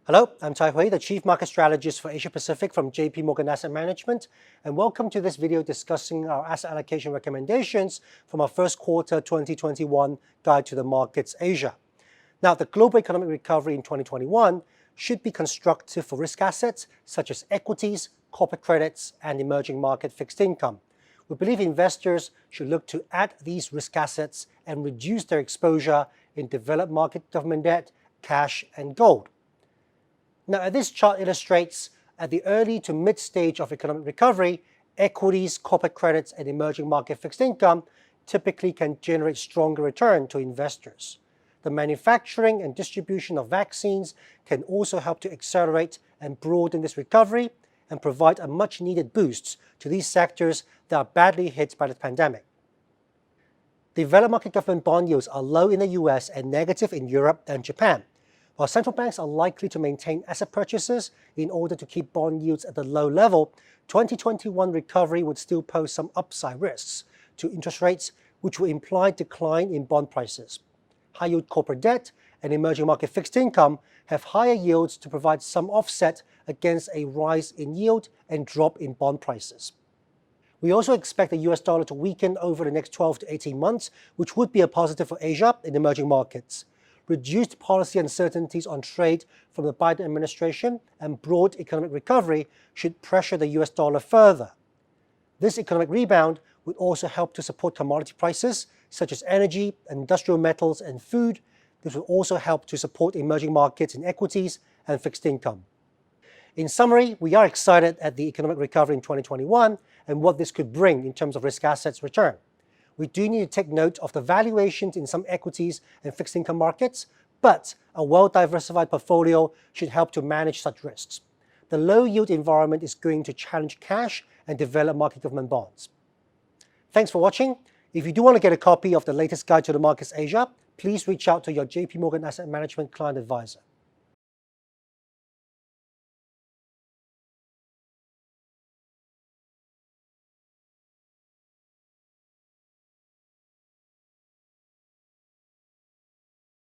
Hello, I'm Tai Hui, the Chief Market Strategist for Asia Pacific from J.P.Morgan Asset Management, and welcome to this video discussing our asset allocation recommendations from our first quarter 2021 Guide to the Markets Asia. Now, the global economic recovery in 2021 should be constructive for risk assets such as equities, corporate credits, and emerging market fixed income. We believe investors should look to add these risk assets and reduce their exposure in developed market government debt, cash, and gold. Now, this chart illustrates at the early to mid stage of economic recovery, equities, corporate credits, and emerging market fixed income typically can generate stronger return to investors. The manufacturing and distribution of vaccines can also help to accelerate and broaden this recovery and provide a much needed boost to these sectors that are badly hit by the pandemic. Developed market government bond yields are low in the US and negative in Europe and Japan. While central banks are likely to maintain asset purchases in order to keep bond yields at a low level, 2021 recovery would still pose some upside risks to interest rates, which will imply decline in bond prices. High-yield corporate debt and emerging market fixed income have higher yields to provide some offset against a rise in yield and drop in bond prices. We also expect the US dollar to weaken over the next 12 to 18 months, which would be a positive for Asia and emerging markets. Reduced policy uncertainties on trade from the Biden administration and broad economic recovery should pressure the US dollar further. This economic rebound would also help to support commodity prices such as energy, industrial metals, and food. This will also help to support emerging markets in equities and fixed income. In summary, we are excited at the economic recovery in 2021 and what this could bring in terms of risk assets return. We do need to take note of the valuations in some equities and fixed income markets, but a well-diversified portfolio should help to manage such risks. The low-yield environment is going to challenge cash and developed market government bonds. Thanks for watching. If you do want to get a copy of the latest Guide to the Markets Asia, please reach out to your J.P.Morgan Asset Management client advisor.